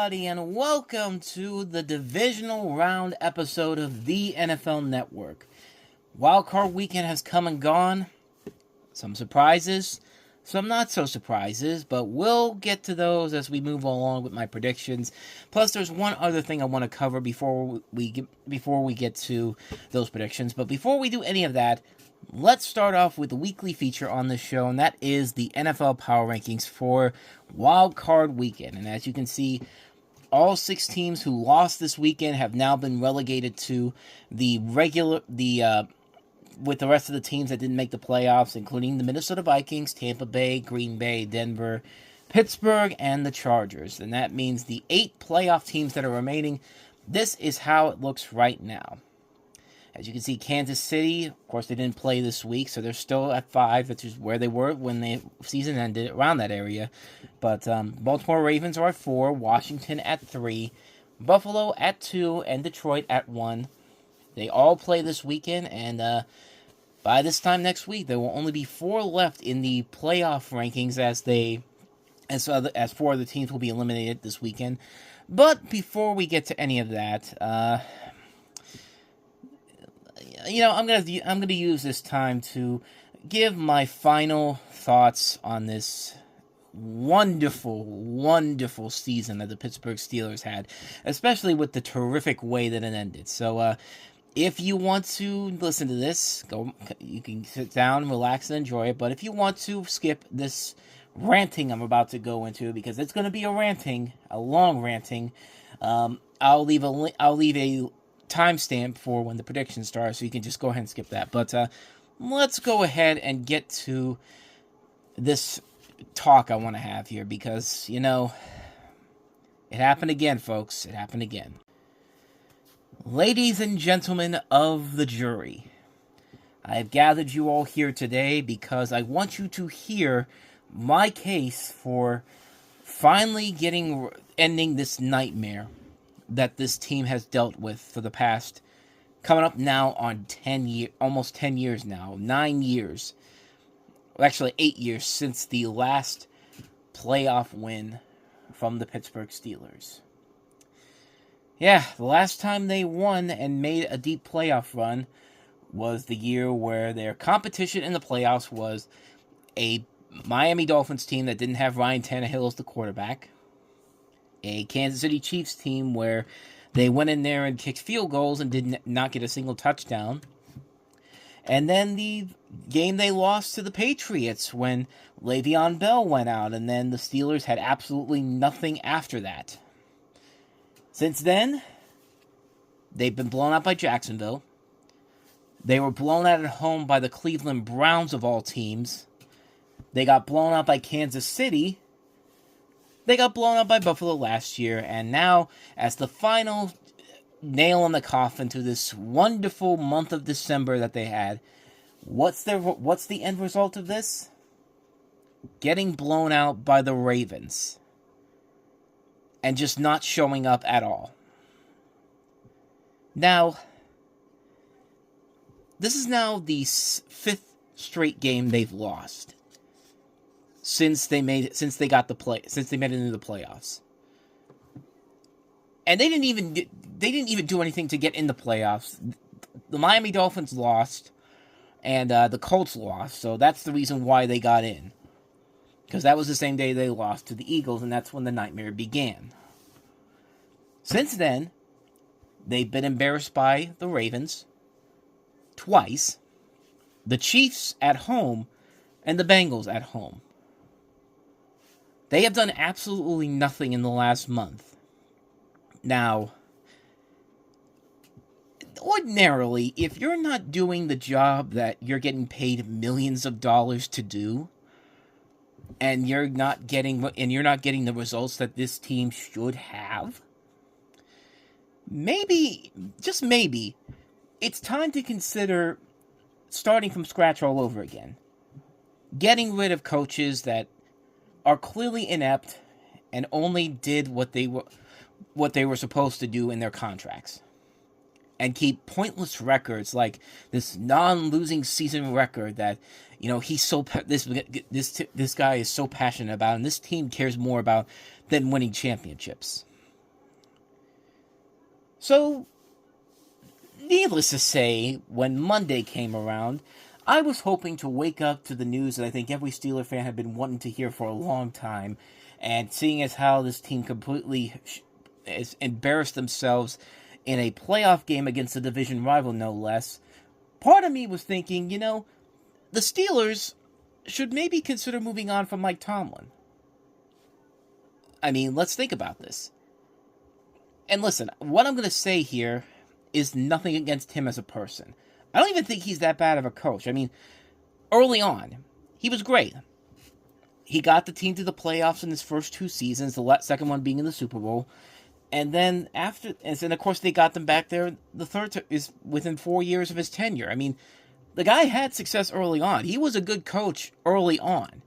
everybody, and welcome to the Divisional Round episode of the NFL Network. Wildcard weekend has come and gone. Some surprises, some not so surprises, but we'll get to those as we move along with my predictions. Plus, there's one other thing I want to cover before we get to those predictions. But before we do any of that, let's start off with the weekly feature on this show, and that is the NFL Power Rankings for Wild Card Weekend. And as you can see, all 6 teams who lost this weekend have now been relegated to with the rest of the teams that didn't make the playoffs, including the Minnesota Vikings, Tampa Bay, Green Bay, Denver, Pittsburgh, and the Chargers. And that means the 8 playoff teams that are remaining. This is how it looks right now. As you can see, Kansas City, of course, they didn't play this week, so they're still at 5, which is where they were when the season ended, around that area. But Baltimore Ravens are at 4, Washington at 3, Buffalo at 2, and Detroit at 1. They all play this weekend, and by this time next week, there will only be 4 left in the playoff rankings as 4 of the teams will be eliminated this weekend. But before we get to any of that, I'm gonna use this time to give my final thoughts on this wonderful, wonderful season that the Pittsburgh Steelers had, especially with the terrific way that it ended. So, if you want to listen to this, you can sit down, relax, and enjoy it. But if you want to skip this ranting I'm about to go into, because it's going to be a long ranting, I'll leave a timestamp for when the predictions start, so you can just go ahead and skip that. But let's go ahead and get to this talk I want to have here, because, it happened again, folks. It happened again. Ladies and gentlemen of the jury, I have gathered you all here today because I want you to hear my case for finally ending this nightmare that this team has dealt with for the past, coming up now on almost 10 years now, 9 years, actually 8 years since the last playoff win from the Pittsburgh Steelers. Yeah, the last time they won and made a deep playoff run was the year where their competition in the playoffs was a Miami Dolphins team that didn't have Ryan Tannehill as the quarterback, a Kansas City Chiefs team where they went in there and kicked field goals and did not get a single touchdown, and then the game they lost to the Patriots when Le'Veon Bell went out, and then the Steelers had absolutely nothing after that. Since then, they've been blown out by Jacksonville. They were blown out at home by the Cleveland Browns of all teams. They got blown out by Kansas City. They got blown out by Buffalo last year. And now, as the final nail in the coffin to this wonderful month of December that they had, what's the end result of this? Getting blown out by the Ravens. And just not showing up at all. Now, this is now the 5th straight game they've lost since they made it into the playoffs. And they didn't even do anything to get in the playoffs. The Miami Dolphins lost, and the Colts lost, so that's the reason why they got in. Because that was the same day they lost to the Eagles, and that's when the nightmare began. Since then, they've been embarrassed by the Ravens twice, the Chiefs at home, and the Bengals at home. They have done absolutely nothing in the last month. Now, ordinarily, if you're not doing the job that you're getting paid millions of dollars to do, and you're not getting the results that this team should have, maybe, just maybe, it's time to consider starting from scratch all over again. Getting rid of coaches that are clearly inept and only did what they were supposed to do in their contracts. And keep pointless records like this non-losing season record that, this guy is so passionate about, and this team cares more about than winning championships. So, needless to say, when Monday came around, I was hoping to wake up to the news that I think every Steeler fan had been wanting to hear for a long time, and seeing as how this team completely embarrassed themselves in a playoff game against a division rival, no less, part of me was thinking, the Steelers should maybe consider moving on from Mike Tomlin. I mean, let's think about this. And listen, what I'm going to say here is nothing against him as a person. I don't even think he's that bad of a coach. I mean, early on, he was great. He got the team to the playoffs in his first 2 seasons, the second one being in the Super Bowl. And then of course, they got them back there. The third is within 4 years of his tenure. I mean, the guy had success early on. He was a good coach early on.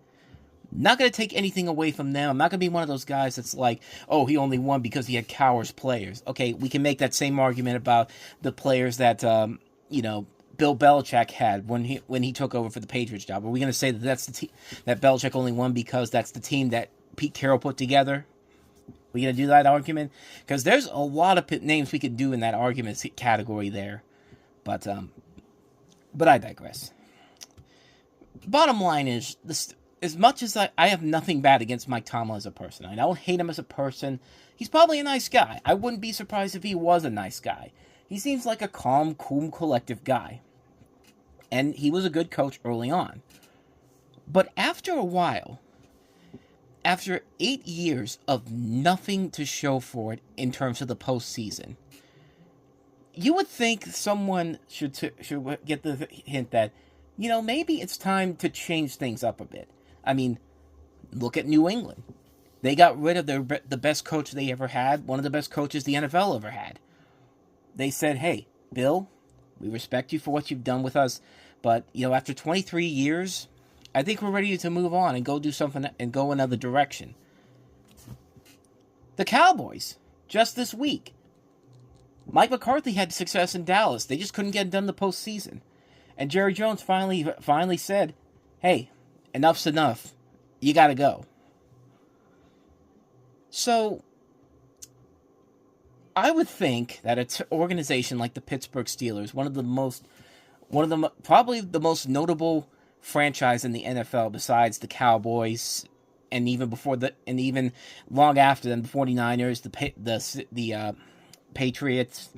Not going to take anything away from them. I'm not going to be one of those guys that's like, oh, he only won because he had cowards players. Okay, we can make that same argument about the players that, Bill Belichick had when he took over for the Patriots job. Are we going to say that that's the team that Belichick only won because that's the team that Pete Carroll put together? We going to do that argument? Because there's a lot of names we could do in that argument category there. But I digress. Bottom line is, as much as I have nothing bad against Mike Tomlin as a person, I don't hate him as a person. He's probably a nice guy. I wouldn't be surprised if he was a nice guy. He seems like a calm, cool, collective guy. And he was a good coach early on. But after a while, after 8 years of nothing to show for it in terms of the postseason, you would think someone should get the hint that, maybe it's time to change things up a bit. I mean, look at New England. They got rid of the best coach they ever had, one of the best coaches the NFL ever had. They said, hey, Bill, we respect you for what you've done with us, but, after 23 years, I think we're ready to move on and go do something and go another direction. The Cowboys, just this week, Mike McCarthy had success in Dallas. They just couldn't get it done in the postseason. And Jerry Jones finally said, hey, enough's enough. You got to go. So, I would think that an organization like the Pittsburgh Steelers, probably the most notable franchise in the NFL besides the Cowboys, and even long after them, the 49ers, the Patriots,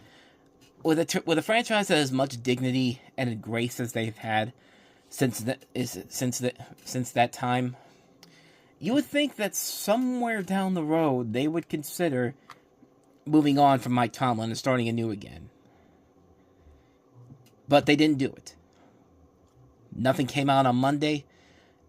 with a franchise that has much dignity and grace as they've had since that time, you would think that somewhere down the road they would consider moving on from Mike Tomlin and starting anew again. But they didn't do it. Nothing came out on Monday.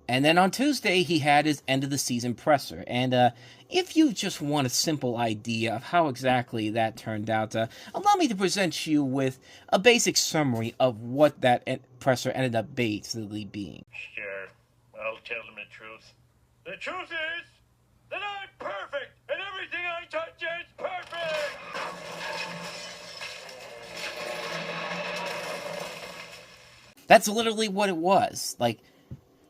And then on Tuesday, he had his end-of-the-season presser. And if you just want a simple idea of how exactly that turned out, allow me to present you with a basic summary of what that presser ended up basically being. Sure, I'll tell them the truth. The truth is that I'm perfect, and everything I touch is perfect! That's literally what it was.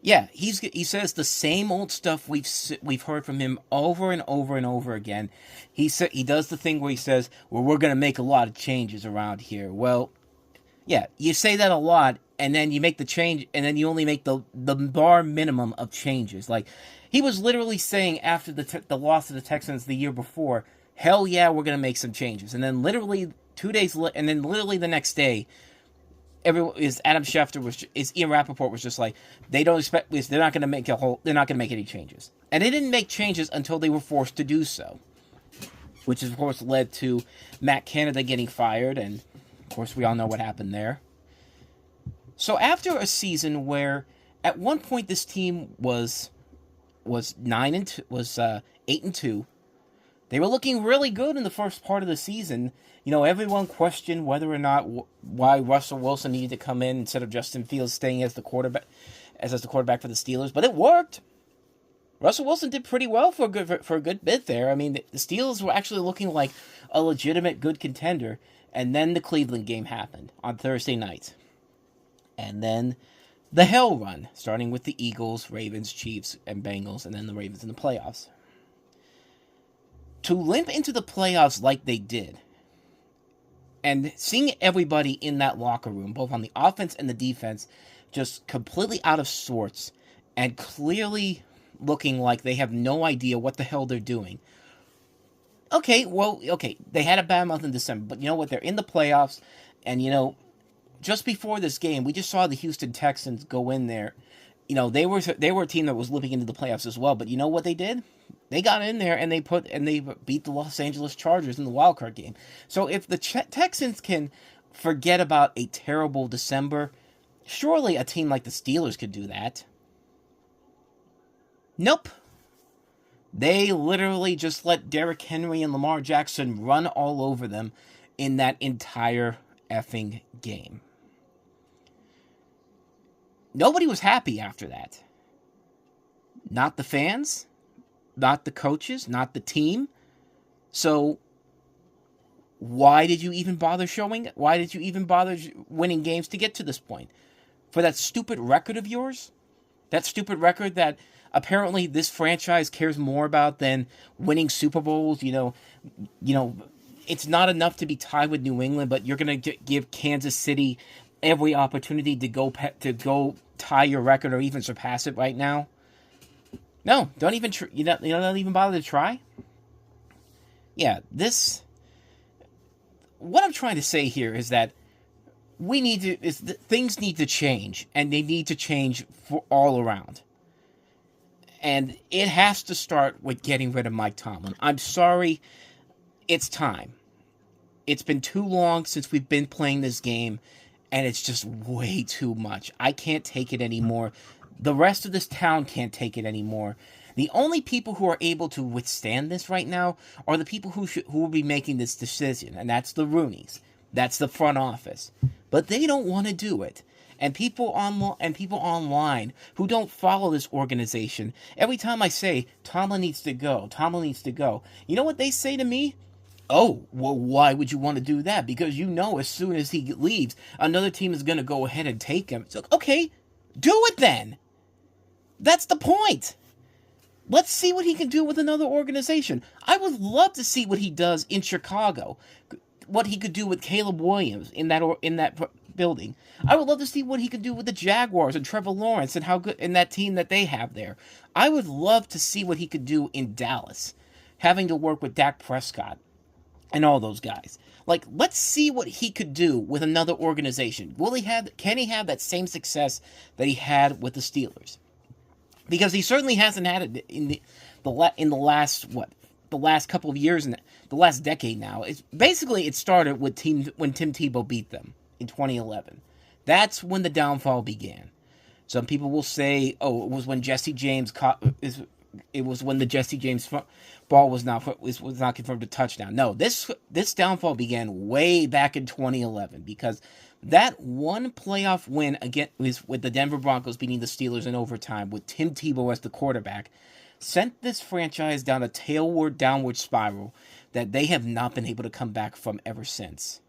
Yeah, he says the same old stuff we've heard from him over and over and over again. He does the thing where he says, "Well, we're going to make a lot of changes around here." Well, yeah, you say that a lot, and then you make the change, and then you only make the bar minimum of changes. He was literally saying after the loss of the Texans the year before, "Hell yeah, we're going to make some changes," and then literally 2 days and then literally the next day, Ian Rappaport was just like, they're not going to make any changes. And they didn't make changes until they were forced to do so, which of course led to Matt Canada getting fired, and of course we all know what happened there. So after a season where at one point this team was 8-2, they were looking really good in the first part of the season. Everyone questioned whether or not why Russell Wilson needed to come in instead of Justin Fields staying as the quarterback for the Steelers, but it worked. Russell Wilson did pretty well for a good bit there. I mean, the Steelers were actually looking like a legitimate good contender, and then the Cleveland game happened on Thursday night. And then the hell run, starting with the Eagles, Ravens, Chiefs, and Bengals, and then the Ravens in the playoffs. To limp into the playoffs like they did, And seeing everybody in that locker room, both on the offense and the defense, just completely out of sorts and clearly looking like they have no idea what the hell they're doing. Okay, they had a bad month in December, but you know what? They're in the playoffs, and just before this game, we just saw the Houston Texans go in there. They were a team that was living into the playoffs as well, but you know what they did? They got in there and they beat the Los Angeles Chargers in the wild card game. So if the Texans can forget about a terrible December, surely a team like the Steelers could do that. Nope. They literally just let Derrick Henry and Lamar Jackson run all over them in that entire effing game. Nobody was happy after that. Not the fans, not the coaches, not the team. So why did you even bother showing? Why did you even bother winning games to get to this point? For that stupid record of yours? That stupid record that apparently this franchise cares more about than winning Super Bowls. It's not enough to be tied with New England, but you're going to give Kansas City every opportunity to go tie your record or even surpass it right now. No, don't even you don't even bother to try. Yeah, what I'm trying to say here is that things need to change, and they need to change for all around. And it has to start with getting rid of Mike Tomlin. I'm sorry, it's time. It's been too long since we've been playing this game, and it's just way too much. I can't take it anymore. The rest of this town can't take it anymore. The only people who are able to withstand this right now are the people who will be making this decision, and that's the Rooneys. That's the front office. But they don't want to do it. And people online who don't follow this organization, every time I say, Tomlin needs to go, you know what they say to me? Oh, well, why would you want to do that? Because as soon as he leaves, another team is going to go ahead and take him. So, okay, do it then. That's the point. Let's see what he can do with another organization. I would love to see what he does in Chicago, what he could do with Caleb Williams in that building. I would love to see what he could do with the Jaguars and Trevor Lawrence and how good in that team that they have there. I would love to see what he could do in Dallas, having to work with Dak Prescott and all those guys. Like, let's see what he could do with another organization. Can he have that same success that he had with the Steelers? Because he certainly hasn't had it in the last couple of years, in the last decade now. It started with when Tim Tebow beat them in 2011. That's when the downfall began. Some people will say, "Oh, it was when Jesse James it was when the Jesse James ball was not confirmed a touchdown." No, this downfall began way back in 2011 because that one playoff win again was with the Denver Broncos beating the Steelers in overtime with Tim Tebow as the quarterback, sent this franchise down a downward spiral that they have not been able to come back from ever since.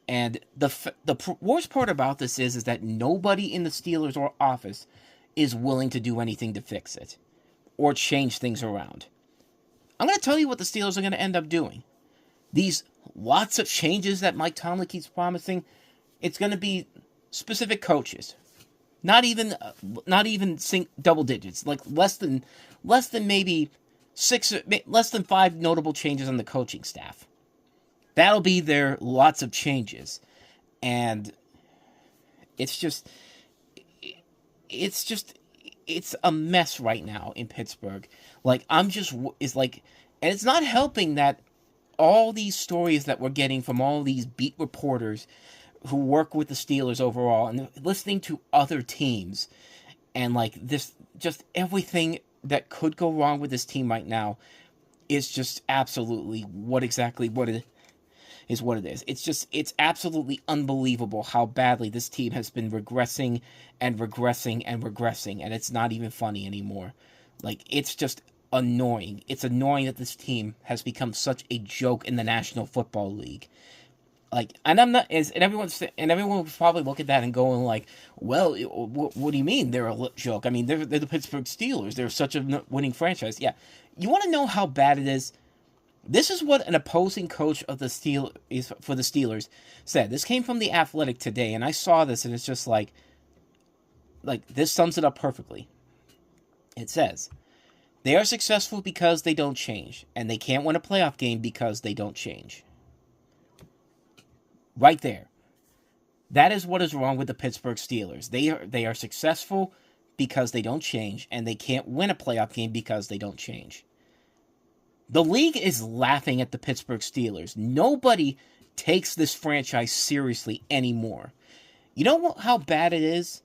And the worst part about this is that nobody in the Steelers or office is willing to do anything to fix it or change things around. I'm going to tell you what the Steelers are going to end up doing. These lots of changes that Mike Tomlin keeps promising, it's going to be specific coaches. Not even double digits, like less than maybe less than 5 notable changes on the coaching staff. That'll be their lots of changes. And it's a mess right now in Pittsburgh. And it's not helping that all these stories that we're getting from all these beat reporters who work with the Steelers overall and listening to other teams and just everything that could go wrong with this team right now is just absolutely what it is. It's absolutely unbelievable how badly this team has been regressing and regressing and regressing, and it's not even funny anymore. It's just annoying. It's annoying that this team has become such a joke in the National Football League. Everyone will probably look at that and go well, what do you mean they're a joke? I mean, they're the Pittsburgh Steelers. They're such a winning franchise. Yeah. You want to know how bad it is? This is what an opposing coach of the Steelers said. This came from the Athletic today, and I saw this, and it's just like this sums it up perfectly. It says, they are successful because they don't change, and they can't win a playoff game because they don't change. Right there. That is what is wrong with the Pittsburgh Steelers. They are successful because they don't change, and they can't win a playoff game because they don't change. The league is laughing at the Pittsburgh Steelers. Nobody takes this franchise seriously anymore. You know how bad it is?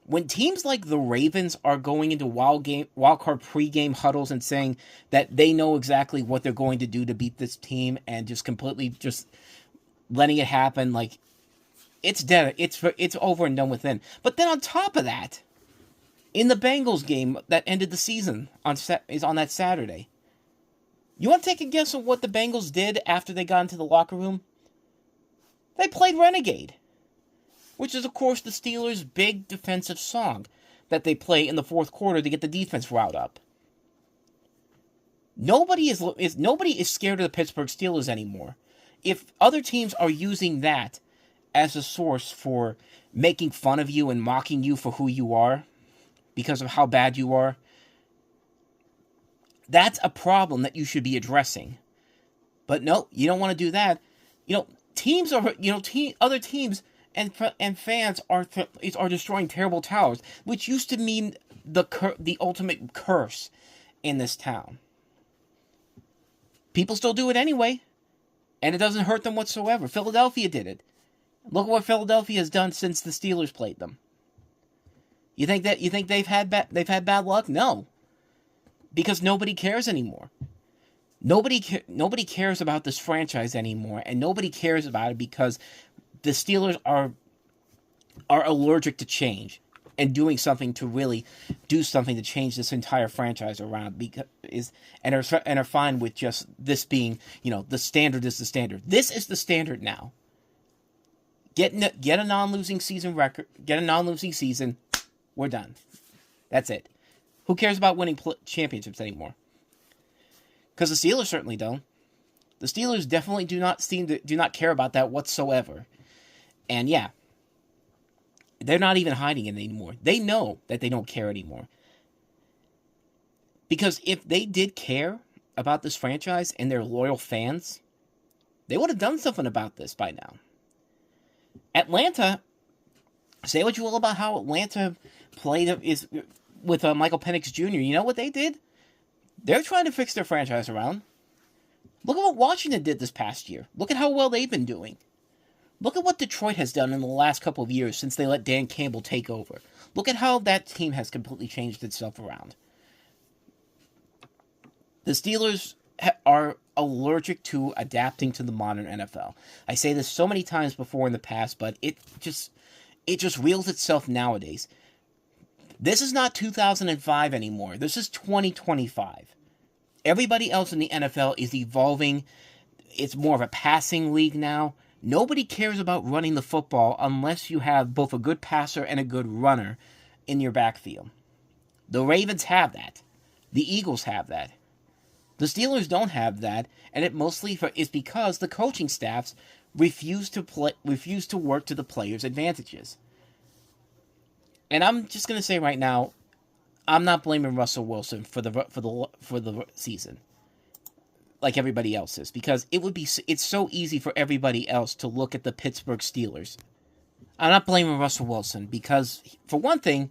When teams like the Ravens are going into wildcard pregame huddles and saying that they know exactly what they're going to do to beat this team and just completely just letting it happen, like, it's dead. It's over and done with then. But then on top of that, in the Bengals game that ended the season on that Saturday, you want to take a guess on what the Bengals did after they got into the locker room? They played Renegade, which is, of course, the Steelers' big defensive song that they play in the fourth quarter to get the defense riled up. Nobody is scared of the Pittsburgh Steelers anymore. If other teams are using that as a source for making fun of you and mocking you for who you are because of how bad you are, that's a problem that you should be addressing. But no, you don't want to do that. Teams are, other teams and fans are destroying terrible towers, which used to mean the ultimate curse in this town. People still do it anyway, and it doesn't hurt them whatsoever. Philadelphia did it. Look at what Philadelphia has done since the Steelers played them. You think they've had bad luck? No. Because nobody cares anymore. Nobody cares about this franchise anymore, and nobody cares about it because the Steelers are allergic to change and doing something to really do something to change this entire franchise around and are fine with just this being, the standard is the standard. This is the standard now. Get a non-losing season record. Get a non-losing season. We're done. That's it. Who cares about winning championships anymore? Because the Steelers certainly don't. The Steelers definitely do not care about that whatsoever. And yeah, they're not even hiding it anymore. They know that they don't care anymore. Because if they did care about this franchise and their loyal fans, they would have done something about this by now. Atlanta, say what you will about how Atlanta played with Michael Penix Jr. You know what they did? They're trying to fix their franchise around. Look at what Washington did this past year. Look at how well they've been doing. Look at what Detroit has done in the last couple of years since they let Dan Campbell take over. Look at how that team has completely changed itself around. The Steelers are allergic to adapting to the modern NFL. I say this so many times before in the past, but it just reels itself nowadays. This is not 2005 anymore. This is 2025. Everybody else in the NFL is evolving. It's more of a passing league now. Nobody cares about running the football unless you have both a good passer and a good runner in your backfield. The Ravens have that. The Eagles have that. The Steelers don't have that, and it mostly is because the coaching staffs refuse to work to the players' advantages. And I'm just going to say right now, I'm not blaming Russell Wilson for the season like everybody else is, because it's so easy for everybody else to look at the Pittsburgh Steelers. I'm not blaming Russell Wilson because, for one thing,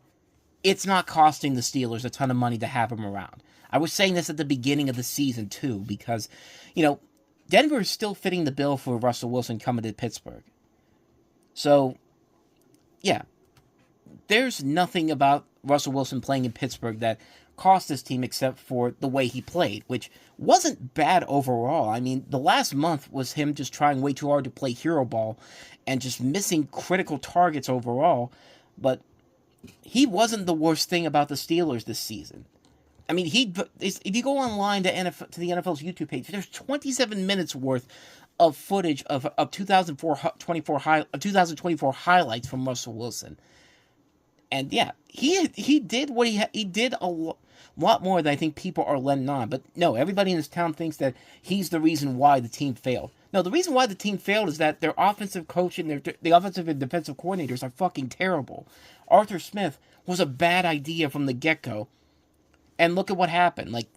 it's not costing the Steelers a ton of money to have him around. I was saying this at the beginning of the season too, because Denver is still fitting the bill for Russell Wilson coming to Pittsburgh. So, yeah. There's nothing about Russell Wilson playing in Pittsburgh that cost this team except for the way he played, which wasn't bad overall. I mean, the last month was him just trying way too hard to play hero ball and just missing critical targets overall, but he wasn't the worst thing about the Steelers this season. I mean, if you go online to the NFL's YouTube page, there's 27 minutes worth of footage of 2024 highlights from Russell Wilson. And yeah, he did what he did lot more than I think people are letting on. But no, everybody in this town thinks that he's the reason why the team failed. No, the reason why the team failed is that their offensive coach and the offensive and defensive coordinators are fucking terrible. Arthur Smith was a bad idea from the get-go. And look at what happened. Like,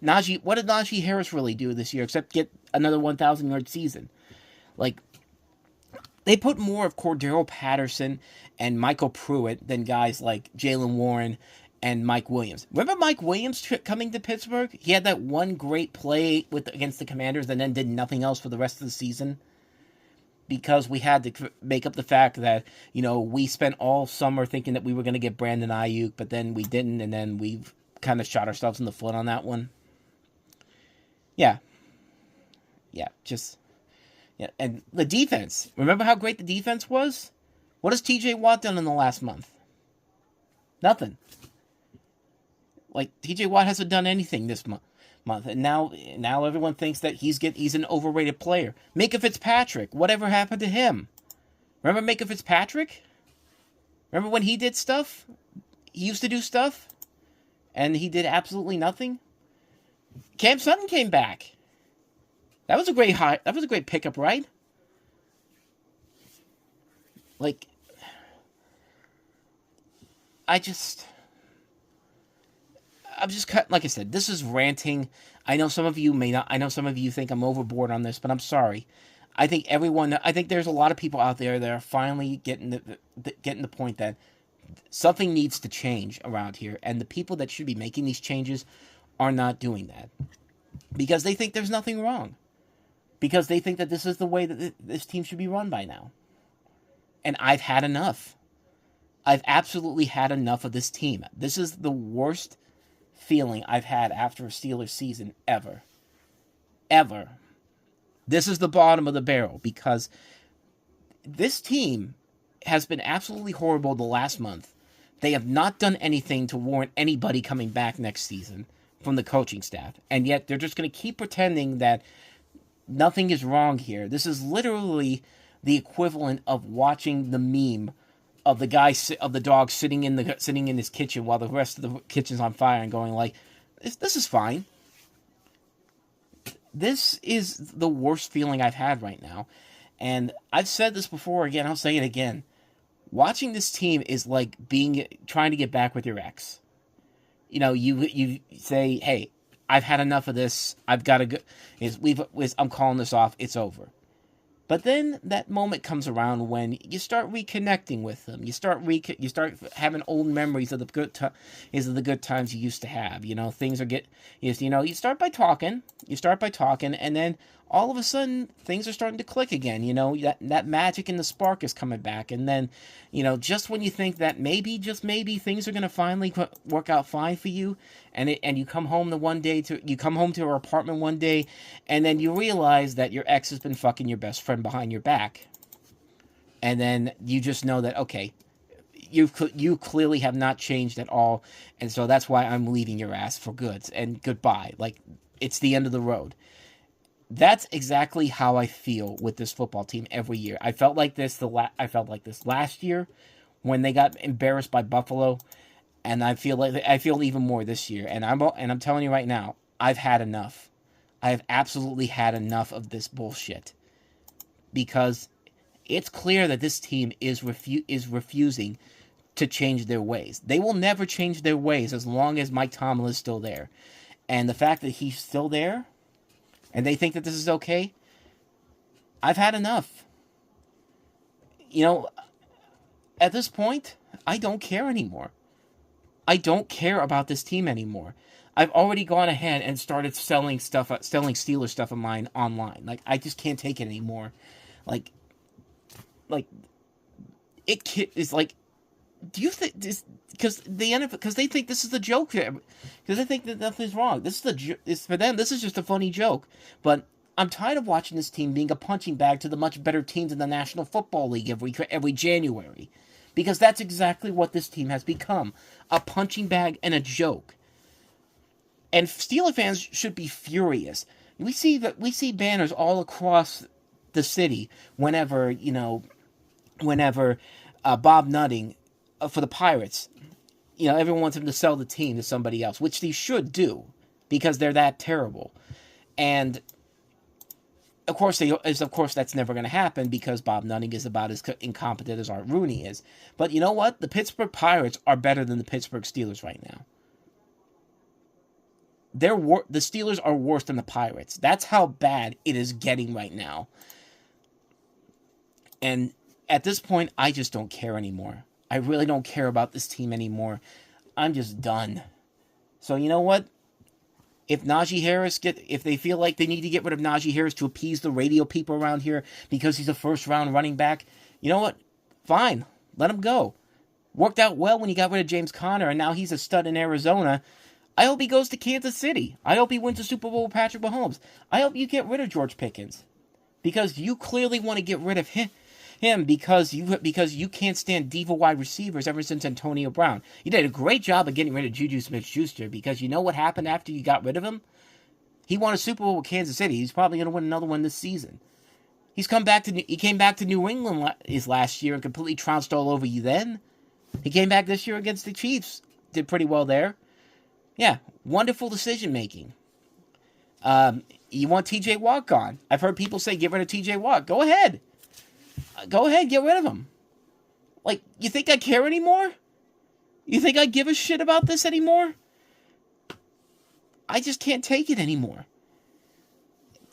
what did Najee Harris really do this year except get another 1,000-yard season? Like, they put more of Cordero Patterson and Michael Pruitt than guys like Jalen Warren and Mike Williams. Remember Mike Williams coming to Pittsburgh? He had that one great play against the Commanders and then did nothing else for the rest of the season. Because we had to make up the fact that, we spent all summer thinking that we were going to get Brandon Ayuk, but then we didn't, and then we've kind of shot ourselves in the foot on that one. Yeah. Yeah, yeah. And the defense. Remember how great the defense was? What has TJ Watt done in the last month? Nothing. Like, TJ Watt hasn't done anything this month. And now everyone thinks that he's an overrated player. Minka Fitzpatrick, whatever happened to him? Remember Minka Fitzpatrick? Remember when he did stuff? He used to do stuff, and he did absolutely nothing. Cam Sutton came back. That was a great pickup, right? Like, I'm just like I said, this is ranting. I know some of you may not. I know some of you think I'm overboard on this, but I'm sorry. I think there's a lot of people out there that are finally getting the point that something needs to change around here, and the people that should be making these changes are not doing that because they think there's nothing wrong, because they think that this is the way that this team should be run by now. And I've had enough. I've absolutely had enough of this team. This is the worst feeling I've had after a Steelers season ever. Ever. This is the bottom of the barrel because this team has been absolutely horrible the last month. They have not done anything to warrant anybody coming back next season from the coaching staff. And yet they're just going to keep pretending that nothing is wrong here. This is literally the equivalent of watching the meme of the dog sitting in his kitchen while the rest of the kitchen's on fire and going like, this is fine. This is the worst feeling I've had right now. And I've said this before, again, I'll say it again. Watching this team is like trying to get back with your ex. You say, hey, I've had enough of this. I've got to go. I'm calling this off. It's over. But then that moment comes around when you start reconnecting with them. You start having old memories of the good times you used to have. Things are you start by talking. And then all of a sudden things are starting to click again. That magic and the spark is coming back. And then, just when you think that maybe, just maybe, things are going to finally work out fine for you, and you come home to her apartment one day, and then you realize that your ex has been fucking your best friend behind your back. And then you just know that, okay, you clearly have not changed at all, and so that's why I'm leaving your ass for good and goodbye. Like, it's the end of the road. That's exactly how I feel with this football team every year. I felt like this last year when they got embarrassed by Buffalo, and I feel even more this year. And I'm telling you right now, I've had enough. I have absolutely had enough of this bullshit, because it's clear that this team is refusing to change their ways. They will never change their ways as long as Mike Tomlin is still there. And the fact that he's still there, and they think that this is okay, I've had enough. At this point, I don't care anymore. I don't care about this team anymore. I've already gone ahead and started selling Steelers stuff of mine online. Like, I just can't take it anymore. Like it is like, do you think this? Because they think this is a joke. Because they think that nothing's wrong. For them. This is just a funny joke. But I'm tired of watching this team being a punching bag to the much better teams in the National Football League every January, because that's exactly what this team has become: a punching bag and a joke. And Steeler fans should be furious. We see banners all across the city whenever Bob Nutting for the Pirates. Everyone wants him to sell the team to somebody else, which they should do because they're that terrible. And of course, that's never going to happen because Bob Nutting is about as incompetent as Art Rooney is. But you know what? The Pittsburgh Pirates are better than the Pittsburgh Steelers right now. The Steelers are worse than the Pirates. That's how bad it is getting right now. And at this point, I just don't care anymore. I really don't care about this team anymore. I'm just done. So you know what? If they feel like they need to get rid of Najee Harris to appease the radio people around here because he's a first-round running back, you know what? Fine. Let him go. Worked out well when he got rid of James Conner, and now he's a stud in Arizona. I hope he goes to Kansas City. I hope he wins the Super Bowl with Patrick Mahomes. I hope you get rid of George Pickens. Because you clearly want to get rid of him because you can't stand diva wide receivers ever since Antonio Brown. You did a great job of getting rid of Juju Smith-Schuster because you know what happened after you got rid of him? He won a Super Bowl with Kansas City. He's probably going to win another one this season. He came back to New England his last year and completely trounced all over you then. He came back this year against the Chiefs. Did pretty well there. Yeah, wonderful decision making. You want TJ Watt gone. I've heard people say get rid of TJ Watt. Go ahead. Get rid of him. Like, you think I care anymore? You think I give a shit about this anymore? I just can't take it anymore.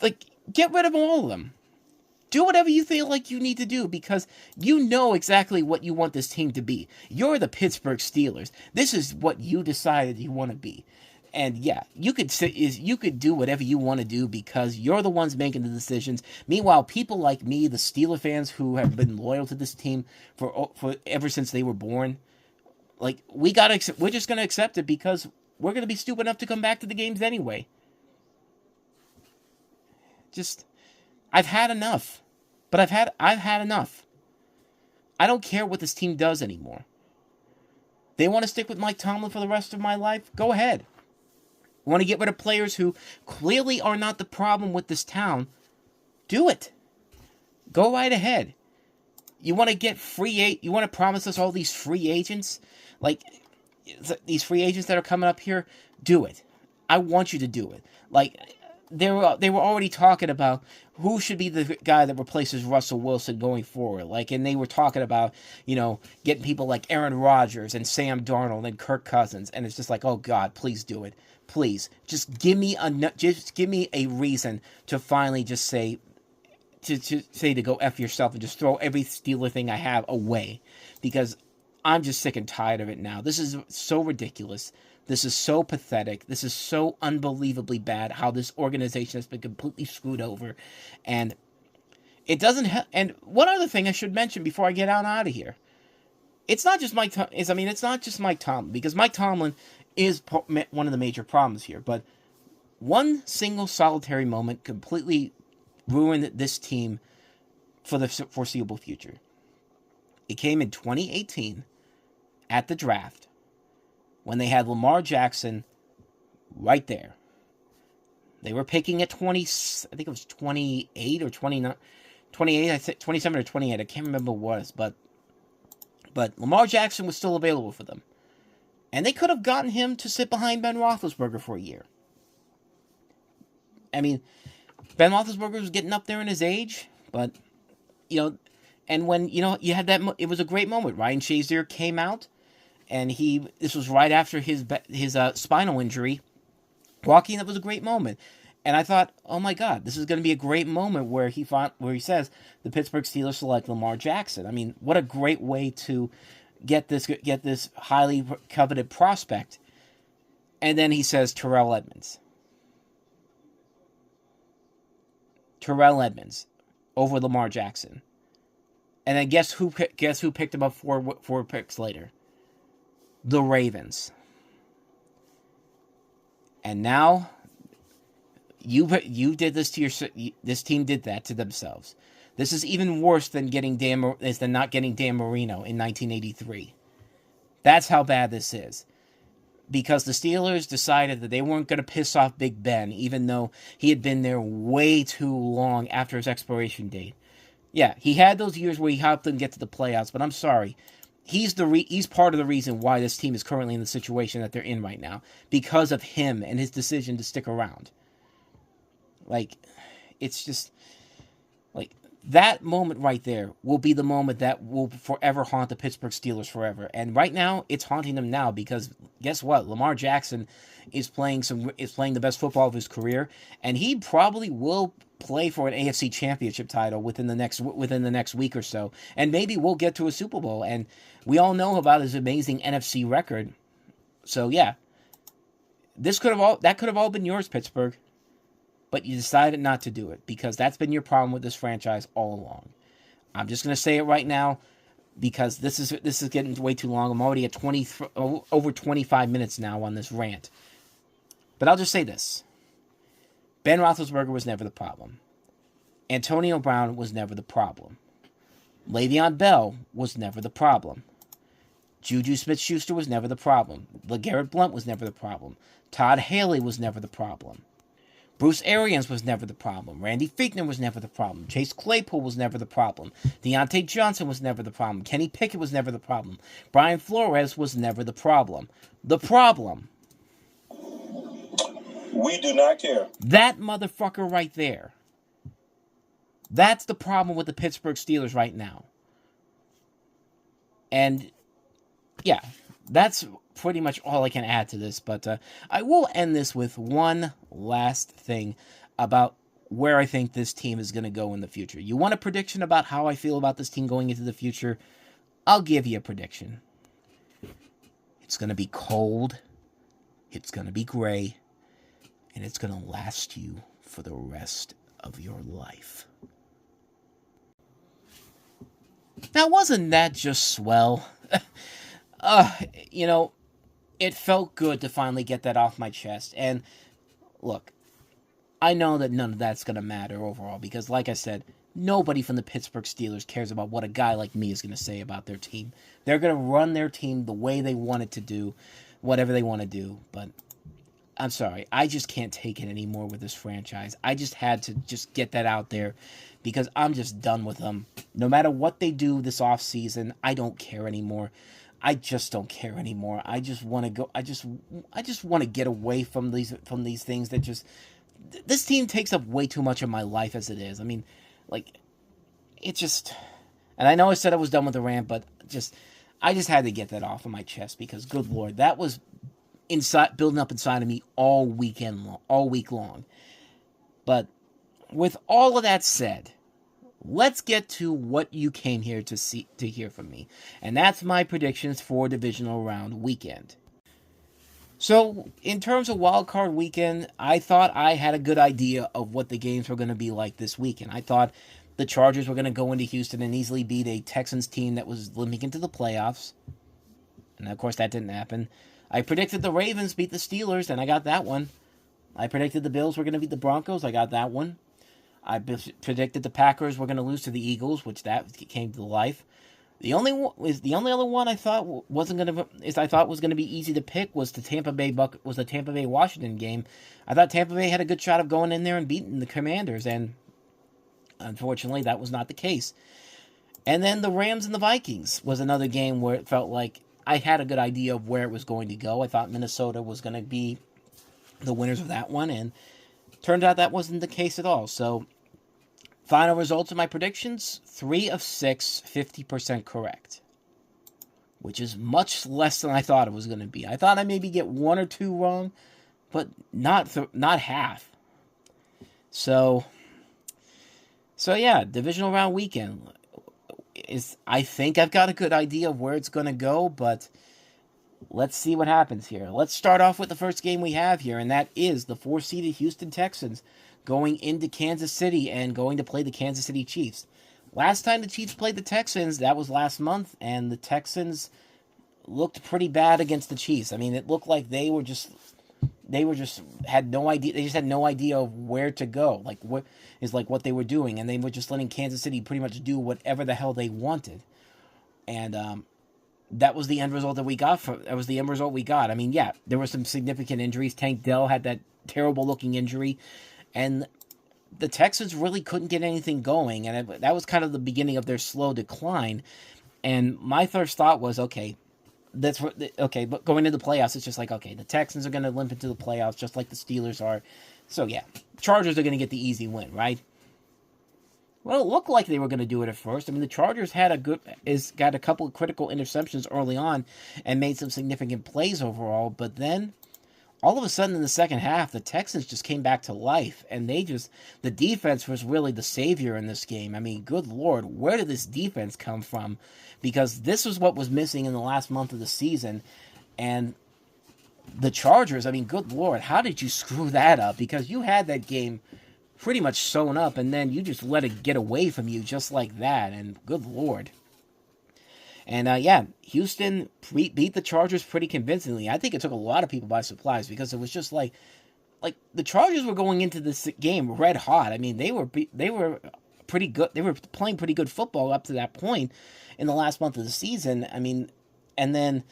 Like, get rid of all of them. Do whatever you feel like you need to do because you know exactly what you want this team to be. You're the Pittsburgh Steelers. This is what you decided you want to be. And yeah, you could do whatever you want to do because you're the ones making the decisions. Meanwhile, people like me, the Steeler fans who have been loyal to this team for ever since they were born, like we're just gonna accept it because we're gonna be stupid enough to come back to the games anyway. I've had enough. But I've had enough. I don't care what this team does anymore. They want to stick with Mike Tomlin for the rest of my life? Go ahead. Want to get rid of players who clearly are not the problem with this town? Do it. Go right ahead. You want to promise us all these free agents? Like, these free agents that are coming up here? Do it. I want you to do it. Like, they were already talking about who should be the guy that replaces Russell Wilson going forward. Like, and they were talking about, getting people like Aaron Rodgers and Sam Darnold and Kirk Cousins. And it's just like, oh God, please do it. Please. Just give me a reason to finally just say to go F yourself and just throw every Steeler thing I have away. Because I'm just sick and tired of it now. This is so ridiculous. This is so pathetic. This is so unbelievably bad how this organization has been completely screwed over. And it doesn't and one other thing I should mention before I get out of here. It's not just Mike Tomlin because Mike Tomlin is one of the major problems here, but one single solitary moment completely ruined this team for the foreseeable future. It came in 2018 at the draft when they had Lamar Jackson right there. They were picking at 20, I think it was 28 or 29, 28, I think 27 or 28, I can't remember what it was, but Lamar Jackson was still available for them. And they could have gotten him to sit behind Ben Roethlisberger for a year. I mean, Ben Roethlisberger was getting up there in his age, but, and when, you had that, it was a great moment. Ryan Shazier came out, and this was right after his spinal injury. Walking, that was a great moment. And I thought, oh my God, this is going to be a great moment where he says the Pittsburgh Steelers select Lamar Jackson. I mean, what a great way to get this highly coveted prospect. And then he says Terrell Edmunds. Terrell Edmunds over Lamar Jackson. And then guess who picked him up four picks later? The Ravens. And now you did this to this team did that to themselves. This is even worse than not getting Dan Marino in 1983. That's how bad this is. Because the Steelers decided that they weren't going to piss off Big Ben, even though he had been there way too long after his expiration date. Yeah, he had those years where he helped them get to the playoffs, but I'm sorry. he's part of the reason why this team is currently in the situation that they're in right now, because of him and his decision to stick around. Like, it's just like that moment right there will be the moment that will forever haunt the Pittsburgh Steelers forever. And right now, it's haunting them now because guess what? Lamar Jackson is playing the best football of his career, and he probably will play for an AFC Championship title within the next week or so, and maybe we'll get to a Super Bowl. And we all know about his amazing NFC record. So yeah, that could have all been yours, Pittsburgh. But you decided not to do it because that's been your problem with this franchise all along. I'm just going to say it right now because this is getting way too long. I'm already at over 25 minutes now on this rant. But I'll just say this. Ben Roethlisberger was never the problem. Antonio Brown was never the problem. Le'Veon Bell was never the problem. Juju Smith-Schuster was never the problem. LeGarrette Blount was never the problem. Todd Haley was never the problem. Bruce Arians was never the problem. Randy Fichtner was never the problem. Chase Claypool was never the problem. Deontay Johnson was never the problem. Kenny Pickett was never the problem. Brian Flores was never the problem. The problem. We do not care. That motherfucker right there. That's the problem with the Pittsburgh Steelers right now. And, yeah, that's pretty much all I can add to this, but I will end this with one last thing about where I think this team is going to go in the future. You want a prediction about how I feel about this team going into the future? I'll give you a prediction. It's going to be cold, it's going to be gray, and it's going to last you for the rest of your life. Now, wasn't that just swell? It felt good to finally get that off my chest. And look, I know that none of that's going to matter overall because, like I said, nobody from the Pittsburgh Steelers cares about what a guy like me is going to say about their team. They're going to run their team the way they want it to do, whatever they want to do. But I'm sorry, I just can't take it anymore with this franchise. I just had to just get that out there because I'm just done with them. No matter what they do this offseason, I don't care anymore. I just don't care anymore. I just want to go. I just want to get away from these things that just. This team takes up way too much of my life as it is. I mean, like, it just. And I know I said I was done with the rant, but I just had to get that off of my chest because, good Lord, that was building up inside of me all week long. But with all of that said, let's get to what you came here to hear from me. And that's my predictions for Divisional Round Weekend. So, in terms of Wild Card Weekend, I thought I had a good idea of what the games were going to be like this weekend. I thought the Chargers were going to go into Houston and easily beat a Texans team that was limping into the playoffs. And, of course, that didn't happen. I predicted the Ravens beat the Steelers, and I got that one. I predicted the Bills were going to beat the Broncos. I got that one. I predicted the Packers were going to lose to the Eagles, which that came to life. The only other one I thought was going to be easy to pick was the Tampa Bay Washington game. I thought Tampa Bay had a good shot of going in there and beating the Commanders, and unfortunately that was not the case. And then the Rams and the Vikings was another game where it felt like I had a good idea of where it was going to go. I thought Minnesota was going to be the winners of that one, and turned out that wasn't the case at all. So, final results of my predictions, 3 of 6, 50% correct. Which is much less than I thought it was going to be. I thought I'd maybe get 1 or 2 wrong, but not half. So yeah, Divisional Round Weekend. I think I've got a good idea of where it's going to go, but let's see what happens here. Let's start off with the first game we have here, and that is the 4-seeded Houston Texans going into Kansas City and going to play the Kansas City Chiefs. Last time the Chiefs played the Texans, that was last month, and the Texans looked pretty bad against the Chiefs. I mean, it looked like they had no idea. They just had no idea of where to go, what they were doing, and they were just letting Kansas City pretty much do whatever the hell they wanted. And that was the end result that we got. I mean, yeah, there were some significant injuries. Tank Dell had that terrible-looking injury, and the Texans really couldn't get anything going, and that was kind of the beginning of their slow decline. And my first thought was, okay, but going into the playoffs, it's just like, okay, the Texans are going to limp into the playoffs just like the Steelers are. So yeah, Chargers are going to get the easy win, right? Well, it looked like they were going to do it at first. I mean, the Chargers got a couple of critical interceptions early on and made some significant plays overall, but then all of a sudden in the second half, the Texans just came back to life, and the defense was really the savior in this game. I mean, good Lord, where did this defense come from? Because this was what was missing in the last month of the season, and the Chargers, I mean, good Lord, how did you screw that up? Because you had that game pretty much sewn up, and then you just let it get away from you just like that, and good Lord. And yeah, Houston beat the Chargers pretty convincingly. I think it took a lot of people by surprise because it was just like the Chargers were going into this game red hot. I mean, they were pretty good. They were playing pretty good football up to that point in the last month of the season. I mean, and then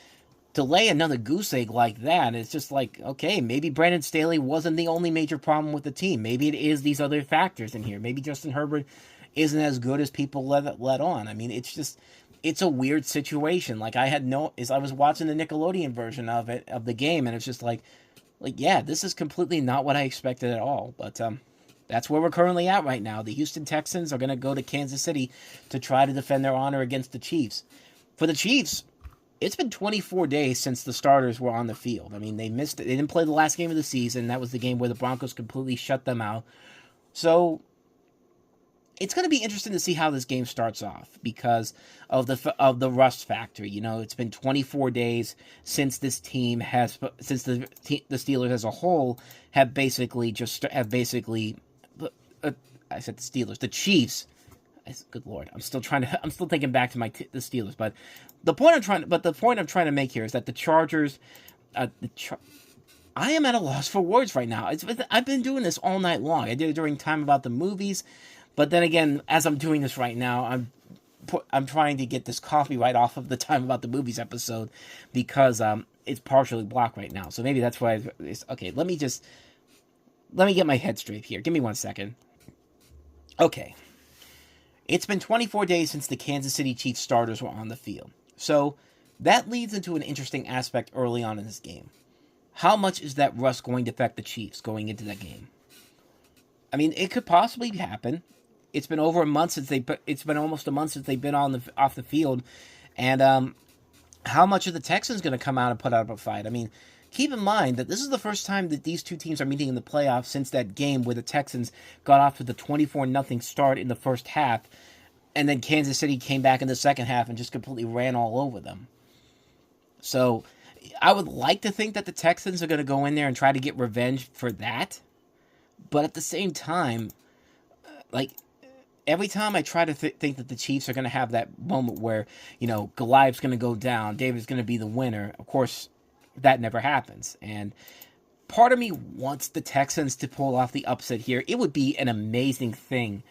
to lay another goose egg like that, it's just like, okay, maybe Brandon Staley wasn't the only major problem with the team. Maybe it is these other factors in here. Maybe Justin Herbert isn't as good as people let on. I mean, it's a weird situation. Like I was watching the Nickelodeon version of the game, and it's just like yeah, this is completely not what I expected at all. But that's where we're currently at right now. The Houston Texans are going to go to Kansas City to try to defend their honor against the Chiefs. For the Chiefs, it's been 24 days since the starters were on the field. I mean, they missed it. They didn't play the last game of the season. That was the game where the Broncos completely shut them out. So it's going to be interesting to see how this game starts off because of the rust factor. You know, it's been 24 days since the Steelers as a whole have basically I said the Steelers, the Chiefs. Good Lord, I'm still thinking back to the Steelers, but the point I'm trying to make here is that the Chargers, I am at a loss for words right now. I've been doing this all night long. I did it during time about the movies, but then again, as I'm doing this right now, I'm trying to get this coffee right off of the time about the movies episode because it's partially blocked right now. So maybe that's why. Okay, let me get my head straight here. Give me 1 second. Okay. It's been 24 days since the Kansas City Chiefs starters were on the field. So that leads into an interesting aspect early on in this game. How much is that rust going to affect the Chiefs going into that game? I mean, it could possibly happen. It's been over a month since it's been almost a month since they've been off the field. And how much are the Texans going to come out and put up a fight? I mean, keep in mind that this is the first time that these two teams are meeting in the playoffs since that game where the Texans got off to the 24-0 start in the first half, and then Kansas City came back in the second half and just completely ran all over them. So I would like to think that the Texans are going to go in there and try to get revenge for that, but at the same time, every time I try to think that the Chiefs are going to have that moment where, Goliath's going to go down, David's going to be the winner, of course, that never happens. And part of me wants the Texans to pull off the upset here. It would be an amazing thing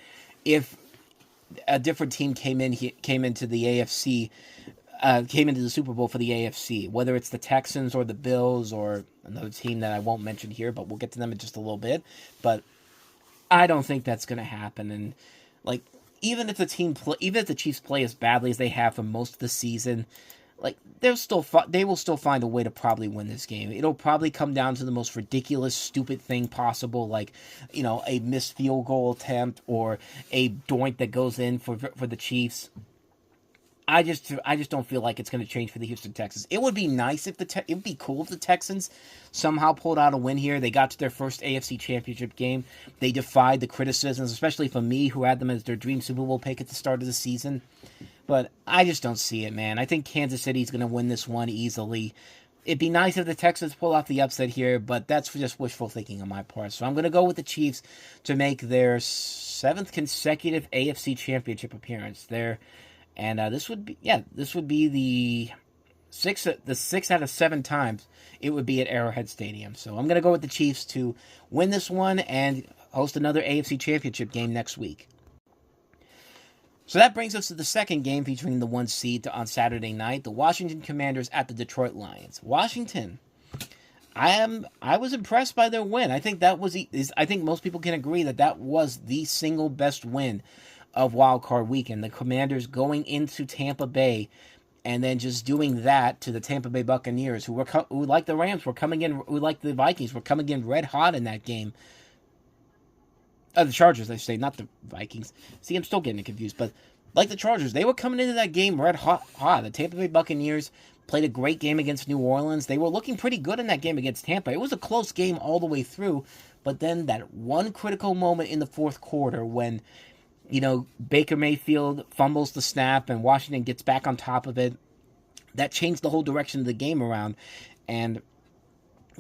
if a different team came into the AFC, came into the Super Bowl for the AFC, whether it's the Texans or the Bills or another team that I won't mention here, but we'll get to them in just a little bit. But I don't think that's going to happen. And even if the Chiefs play as badly as they have for most of the season, they will still find a way to probably win this game. It'll probably come down to the most ridiculous, stupid thing possible, a missed field goal attempt or a doink that goes in for the Chiefs. I just don't feel like it's going to change for the Houston Texans. It would be nice it would be cool if the Texans somehow pulled out a win here. They got to their first AFC Championship game. They defied the criticisms, especially from me, who had them as their dream Super Bowl pick at the start of the season. But I just don't see it, man. I think Kansas City's going to win this one easily. It'd be nice if the Texans pull off the upset here, but that's just wishful thinking on my part. So I'm going to go with the Chiefs to make their 7th consecutive AFC Championship appearance. This would be the 6 out of 7 times it would be at Arrowhead Stadium. So I'm going to go with the Chiefs to win this one and host another AFC Championship game next week. So that brings us to the second game featuring the 1 seed on Saturday night, the Washington Commanders at the Detroit Lions. Washington, I was impressed by their win. I think I think most people can agree that was the single best win of Wild Card Weekend. The Commanders going into Tampa Bay and then just doing that to the Tampa Bay Buccaneers, who like the Rams, were coming in, who like the Vikings, were coming in red hot in that game. The Chargers, I should say, not the Vikings. See, I'm still getting confused, but like the Chargers, they were coming into that game red hot. The Tampa Bay Buccaneers played a great game against New Orleans. They were looking pretty good in that game against Tampa. It was a close game all the way through, but then that one critical moment in the fourth quarter when, Baker Mayfield fumbles the snap and Washington gets back on top of it, that changed the whole direction of the game around. And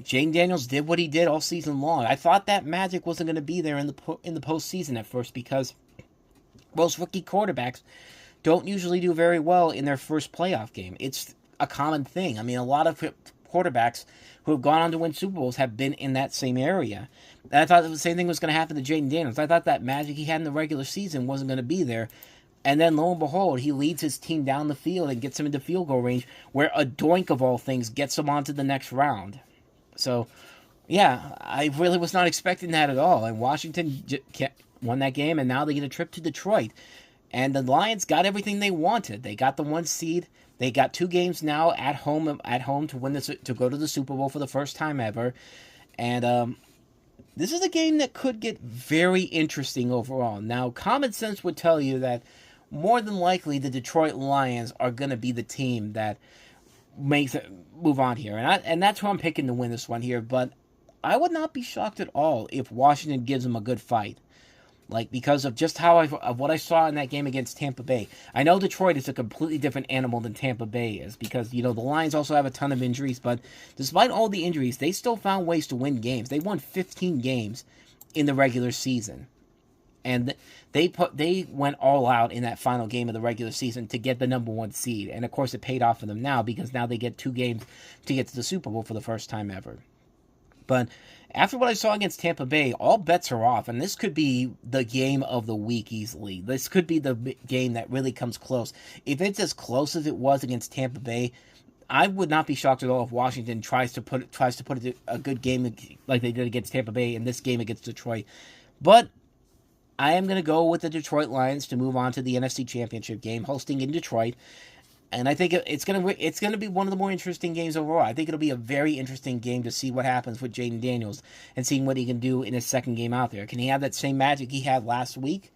Jane Daniels did what he did all season long. I thought that magic wasn't going to be there in the postseason at first because most rookie quarterbacks don't usually do very well in their first playoff game. It's a common thing. I mean, a lot of quarterbacks who have gone on to win Super Bowls have been in that same area. And I thought the same thing was going to happen to Jaden Daniels. I thought that magic he had in the regular season wasn't going to be there. And then, lo and behold, he leads his team down the field and gets him into field goal range where a doink of all things gets him on to the next round. So, yeah, I really was not expecting that at all. And Washington won that game, and now they get a trip to Detroit. And the Lions got everything they wanted. They got the 1 seed. They got 2 games now at home to win this, to go to the Super Bowl for the first time ever. And this is a game that could get very interesting overall. Now, common sense would tell you that more than likely the Detroit Lions are going to be the team that makes it move on here. And that's who I'm picking to win this one here. But I would not be shocked at all if Washington gives them a good fight. Because of just of what I saw in that game against Tampa Bay. I know Detroit is a completely different animal than Tampa Bay is because, the Lions also have a ton of injuries, but despite all the injuries, they still found ways to win games. They won 15 games in the regular season. And they went all out in that final game of the regular season to get the number 1 seed. And, of course, it paid off for them now because now they get 2 games to get to the Super Bowl for the first time ever. But after what I saw against Tampa Bay, all bets are off, and this could be the game of the week easily. This could be the game that really comes close. If it's as close as it was against Tampa Bay, I would not be shocked at all if Washington tries to put a good game like they did against Tampa Bay in this game against Detroit. But I am going to go with the Detroit Lions to move on to the NFC Championship game, hosting in Detroit. And I think it's gonna be one of the more interesting games overall. I think it'll be a very interesting game to see what happens with Jaden Daniels and seeing what he can do in his second game out there. Can he have that same magic he had last week?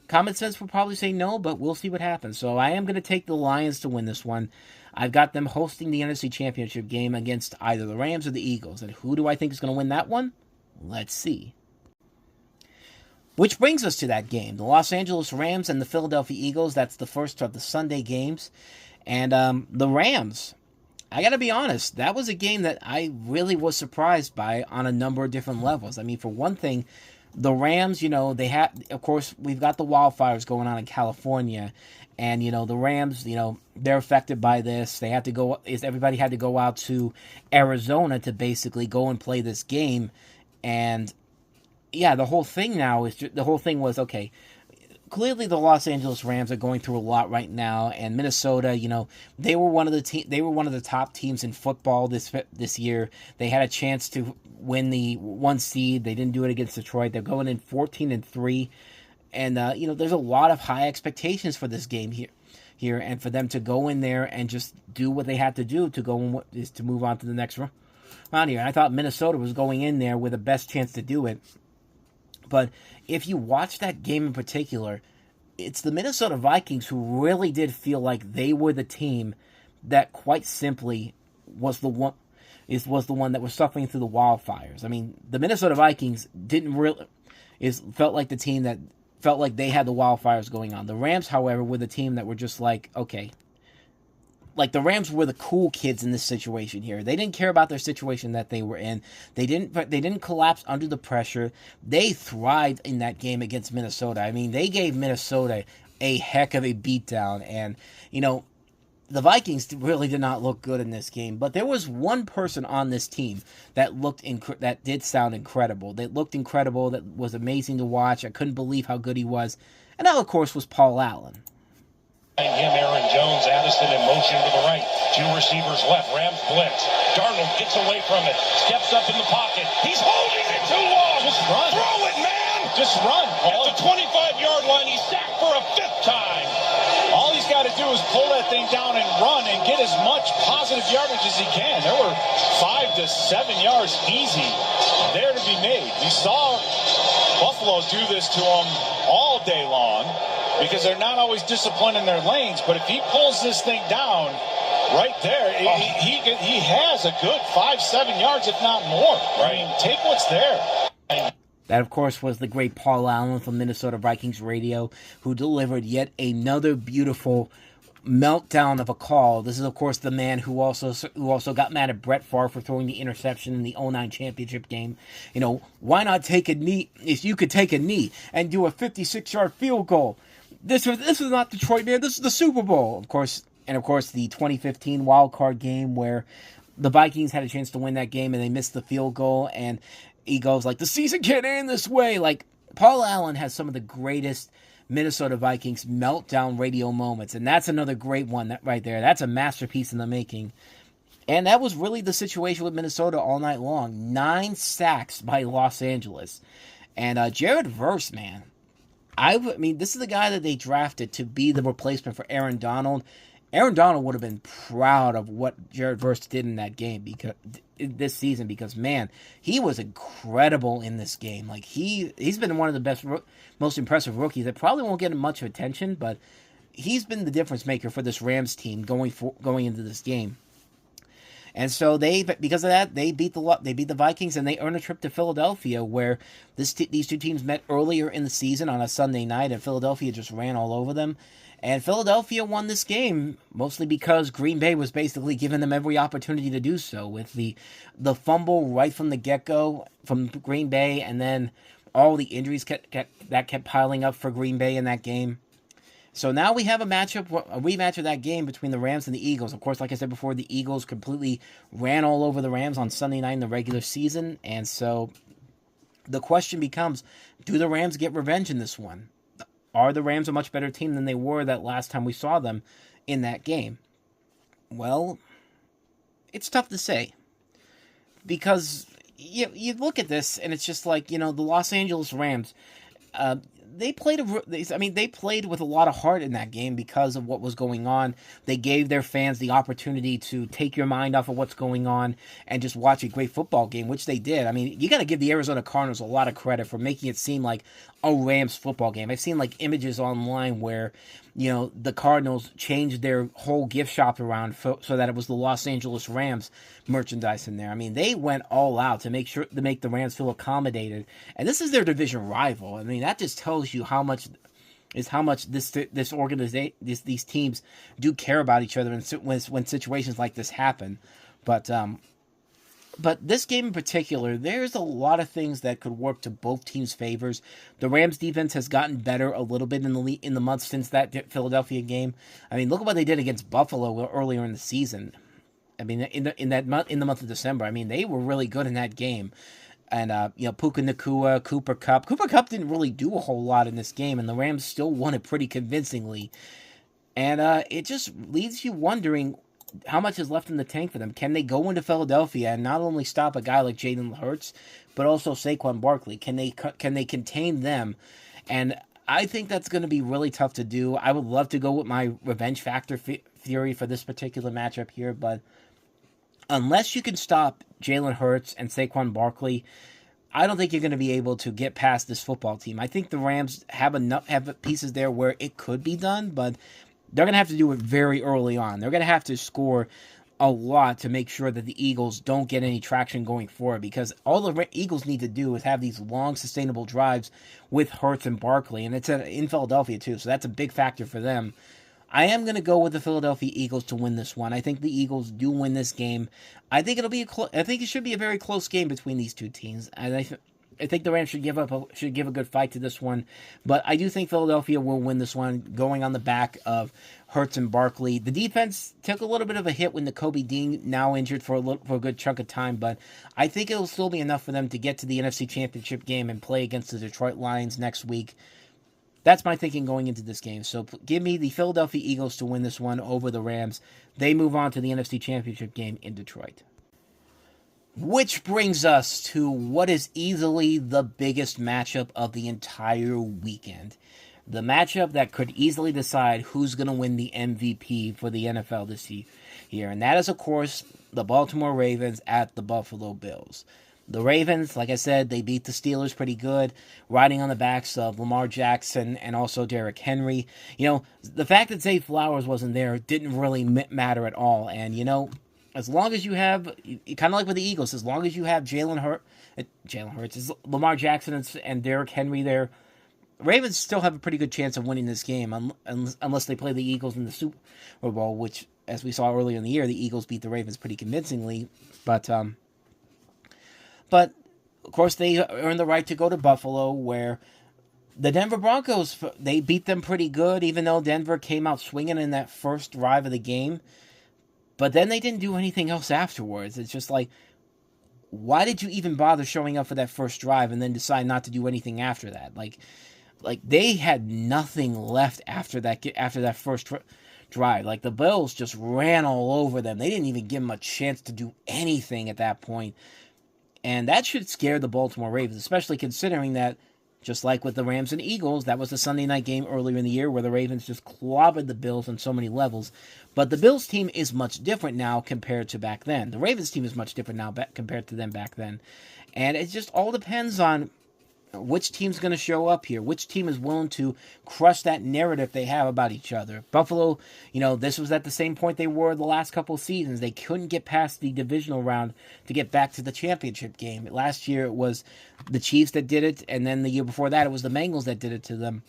Common sense would probably say no, but we'll see what happens. So I am going to take the Lions to win this one. I've got them hosting the NFC Championship game against either the Rams or the Eagles. And who do I think is going to win that one? Let's see. Which brings us to that game, the Los Angeles Rams and the Philadelphia Eagles. That's the first of the Sunday games. And the Rams, I got to be honest, that was a game that I really was surprised by on a number of different levels. I mean, for one thing, the Rams, they have, of course, we've got the wildfires going on in California. And, the Rams, they're affected by this. Everybody had to go out to Arizona to basically go and play this game. And yeah, the whole thing was, okay, clearly the Los Angeles Rams are going through a lot right now, and Minnesota, they were one of the top teams in football this year. They had a chance to win the 1 seed. They didn't do it against Detroit. They're going in 14-3, and there's a lot of high expectations for this game here, and for them to go in there and just do what they had to do to move on to the next round here. And I thought Minnesota was going in there with the best chance to do it. But if you watch that game in particular, it's the Minnesota Vikings who really did feel like they were the team that quite simply was the one that was suffering through the wildfires. I mean, the Minnesota Vikings felt like the team that felt like they had the wildfires going on. The Rams, however, were the team that were just like, okay. Like, the Rams were the cool kids in this situation here. They didn't care about their situation that they were in. They didn't collapse under the pressure. They thrived in that game against Minnesota. I mean, they gave Minnesota a heck of a beatdown. And, the Vikings really did not look good in this game. But there was one person on this team that that did sound incredible. That looked incredible. That was amazing to watch. I couldn't believe how good he was. And that, of course, was Paul Allen. Him, Aaron Jones, Addison in motion to the right. 2 receivers left. Rams blitz. Darnold gets away from it. Steps up in the pocket. He's holding it too long. Just run. Throw it, man! Just run, Paul. At the 25-yard line, he's sacked for a 5th time. All he's got to do is pull that thing down and run and get as much positive yardage as he can. There were 5 to 7 yards easy there to be made. We saw Buffalo do this to him all day long because they're not always disciplined in their lanes. But if he pulls this thing down right there, he has a good 5-7 yards, if not more. Right. I mean, take what's there. That, of course, was the great Paul Allen from Minnesota Vikings Radio, who delivered yet another beautiful meltdown of a call. This is, of course, the man who also got mad at Brett Favre for throwing the interception in the 2009 championship game. You know, why not take a knee if you could take a knee and do a 56-yard field goal? This is not Detroit, man. This is the Super Bowl, of course. And, of course, the 2015 wild card game where the Vikings had a chance to win that game and they missed the field goal. And he goes like, the season can't end this way. Like, Paul Allen has some of the greatest Minnesota Vikings meltdown radio moments. And that's another great one right there. That's a masterpiece in the making. And that was really the situation with Minnesota all night long. 9 sacks by Los Angeles. And Jared Verse, man. I mean, this is the guy that they drafted to be the replacement for Aaron Donald. Aaron Donald would have been proud of what Jared Verse did in that game this season because, man, he was incredible in this game. Like, he's been one of the best, most impressive rookies that probably won't get much attention, but he's been the difference maker for this Rams team going into this game. And so because of that, they beat the Vikings and they earned a trip to Philadelphia, where these two teams met earlier in the season on a Sunday night, and Philadelphia just ran all over them. And Philadelphia won this game mostly because Green Bay was basically giving them every opportunity to do so, with the fumble right from the get-go from Green Bay, and then all the injuries kept piling up for Green Bay in that game. So now we have a rematch of that game between the Rams and the Eagles. Of course, like I said before, the Eagles completely ran all over the Rams on Sunday night in the regular season. And so the question becomes, do the Rams get revenge in this one? Are the Rams a much better team than they were that last time we saw them in that game? Well, it's tough to say. Because you look at this, and it's just like, the Los Angeles Rams, they played with a lot of heart in that game because of what was going on. They gave their fans the opportunity to take your mind off of what's going on and just watch a great football game, which they did. I mean, you got to give the Arizona Cardinals a lot of credit for making it seem like a Rams football game. I've seen images online where, the Cardinals changed their whole gift shop around so that it was the Los Angeles Rams merchandise in there. I mean, they went all out to make the Rams feel accommodated. And this is their division rival. I mean, that just tells you how much this organization, these teams do care about each other when situations like this happen. But this game in particular, there's a lot of things that could work to both teams' favors. The Rams' defense has gotten better a little bit in the months since that Philadelphia game. I mean, look at what they did against Buffalo earlier in the season. I mean, in the month of December, I mean, they were really good in that game. And Puka Nacua, Cooper Kupp. Cooper Kupp didn't really do a whole lot in this game, and the Rams still won it pretty convincingly. And it just leaves you wondering how much is left in the tank for them. Can they go into Philadelphia and not only stop a guy like Jalen Hurts, but also Saquon Barkley? Can they contain them? And I think that's going to be really tough to do. I would love to go with my revenge factor theory for this particular matchup here, but unless you can stop Jalen Hurts and Saquon Barkley, I don't think you're going to be able to get past this football team. I think the Rams have pieces there where it could be done, but they're going to have to do it very early on. They're going to have to score a lot to make sure that the Eagles don't get any traction going forward, because all the Eagles need to do is have these long, sustainable drives with Hurts and Barkley, and it's in Philadelphia too, so that's a big factor for them. I am going to go with the Philadelphia Eagles to win this one. I think the Eagles do win this game. I think it should be a very close game between these two teams, and I think the Rams should give a good fight to this one, but I do think Philadelphia will win this one, going on the back of Hurts and Barkley. The defense took a little bit of a hit when Nakobe Dean now injured for a good chunk of time, but I think it will still be enough for them to get to the NFC Championship game and play against the Detroit Lions next week. That's my thinking going into this game. So give me the Philadelphia Eagles to win this one over the Rams. They move on to the NFC Championship game in Detroit. Which brings us to what is easily the biggest matchup of the entire weekend. The matchup that could easily decide who's going to win the MVP for the NFL this year. And that is, of course, the Baltimore Ravens at the Buffalo Bills. The Ravens, like I said, they beat the Steelers pretty good, riding on the backs of Lamar Jackson and also Derrick Henry. The fact that Zay Flowers wasn't there didn't really matter at all. And, as long as you have, kind of like with the Eagles, as long as you have Lamar Jackson and Derrick Henry there, Ravens still have a pretty good chance of winning this game, unless they play the Eagles in the Super Bowl, which, as we saw earlier in the year, the Eagles beat the Ravens pretty convincingly. But of course, they earned the right to go to Buffalo, where the Denver Broncos, they beat them pretty good, even though Denver came out swinging in that first drive of the game. But then they didn't do anything else afterwards. It's just like, why did you even bother showing up for that first drive and then decide not to do anything after that? Like they had nothing left after that first drive. Like, the Bills just ran all over them. They didn't even give them a chance to do anything at that point. And that should scare the Baltimore Ravens, especially considering that, just like with the Rams and Eagles, that was the Sunday night game earlier in the year where the Ravens just clobbered the Bills on so many levels. But the Bills team is much different now compared to back then. The Ravens team is much different now compared to them back then. And it just all depends on which team's going to show up here, which team is willing to crush that narrative they have about each other. Buffalo, this was at the same point they were the last couple of seasons. They couldn't get past the divisional round to get back to the championship game. Last year it was the Chiefs that did it, and then the year before that it was the Bengals that did it to them.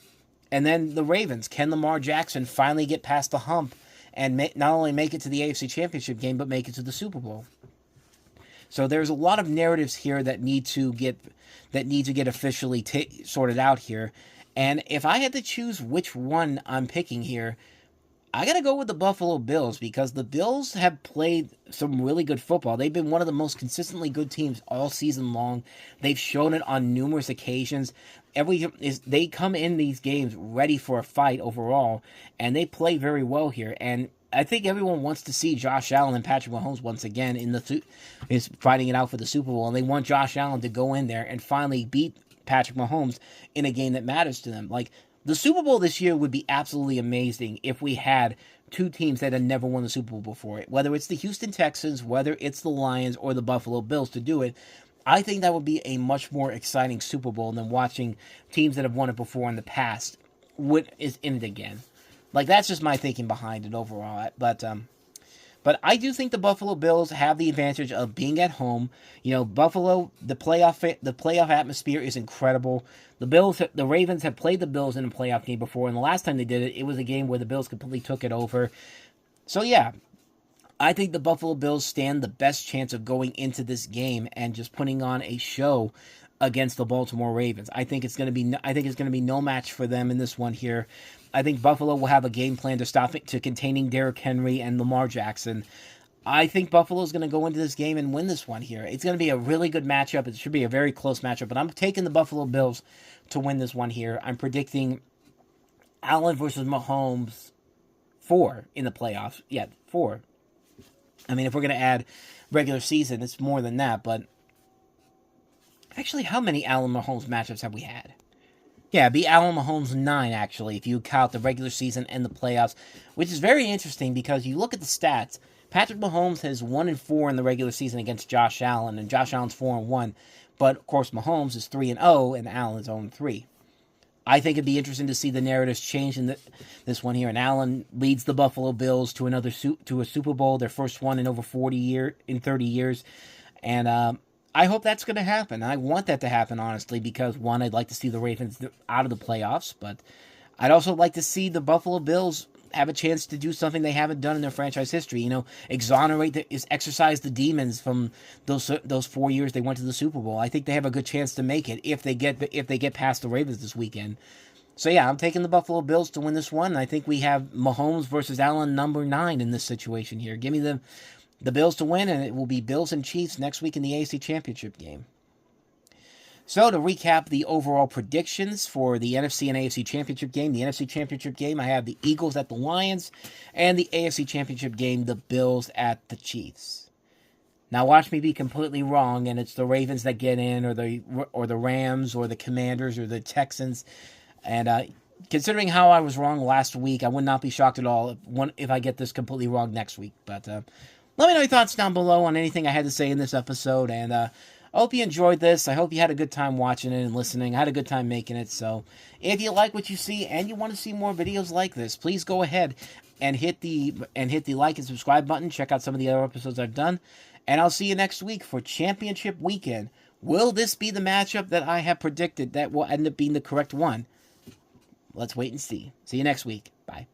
And then the Ravens. Can Lamar Jackson finally get past the hump and not only make it to the AFC championship game, but make it to the Super Bowl? So there's a lot of narratives here that need to get officially sorted out here. And if I had to choose which one I'm picking here, I got to go with the Buffalo Bills, because the Bills have played some really good football. They've been one of the most consistently good teams all season long. They've shown it on numerous occasions. They come in these games ready for a fight overall, and they play very well here. And I think everyone wants to see Josh Allen and Patrick Mahomes once again is fighting it out for the Super Bowl, and they want Josh Allen to go in there and finally beat Patrick Mahomes in a game that matters to them. Like, the Super Bowl this year would be absolutely amazing if we had two teams that had never won the Super Bowl before. Whether it's the Houston Texans, whether it's the Lions, or the Buffalo Bills to do it, I think that would be a much more exciting Super Bowl than watching teams that have won it before in the past is in it again. Like, that's just my thinking behind it overall. But I do think the Buffalo Bills have the advantage of being at home. Buffalo, the playoff atmosphere is incredible. The Ravens have played the Bills in a playoff game before, and the last time they did it, it was a game where the Bills completely took it over. So yeah, I think the Buffalo Bills stand the best chance of going into this game and just putting on a show against the Baltimore Ravens. I think it's going to be no match for them in this one here. I think Buffalo will have a game plan to containing Derrick Henry and Lamar Jackson. I think Buffalo's going to go into this game and win this one here. It's going to be a really good matchup. It should be a very close matchup, but I'm taking the Buffalo Bills to win this one here. I'm predicting Allen versus Mahomes 4 in the playoffs. Yeah, 4. I mean, if we're going to add regular season, it's more than that, but actually, how many Allen Mahomes matchups have we had? Yeah, it'd be Allen Mahomes 9, actually, if you count the regular season and the playoffs, which is very interesting because you look at the stats. Patrick Mahomes has 1-4 in the regular season against Josh Allen, and Josh Allen's 4-1. But, of course, Mahomes is 3-0, and Allen's 0-3. I think it'd be interesting to see the narratives change in this one here. And Allen leads the Buffalo Bills to a Super Bowl, their first one in over 30 years. And I hope that's going to happen. I want that to happen, honestly, because, one, I'd like to see the Ravens out of the playoffs, but I'd also like to see the Buffalo Bills have a chance to do something they haven't done in their franchise history. Exorcise the demons from those 4 years they went to the Super Bowl. I think they have a good chance to make it if they get past the Ravens this weekend. So yeah, I'm taking the Buffalo Bills to win this one. I think we have Mahomes versus Allen number 9 in this situation here. Give me the Bills to win, and it will be Bills and Chiefs next week in the AFC Championship game. So to recap the overall predictions for the NFC and AFC Championship game, the NFC Championship game, I have the Eagles at the Lions, and the AFC Championship game, the Bills at the Chiefs. Now watch me be completely wrong, and it's the Ravens that get in, or the Rams, or the Commanders, or the Texans. And considering how I was wrong last week, I would not be shocked at all if I get this completely wrong next week. But let me know your thoughts down below on anything I had to say in this episode, and I hope you enjoyed this. I hope you had a good time watching it and listening. I had a good time making it. So if you like what you see and you want to see more videos like this, please go ahead and hit the like and subscribe button. Check out some of the other episodes I've done. And I'll see you next week for Championship Weekend. Will this be the matchup that I have predicted that will end up being the correct one? Let's wait and see. See you next week. Bye.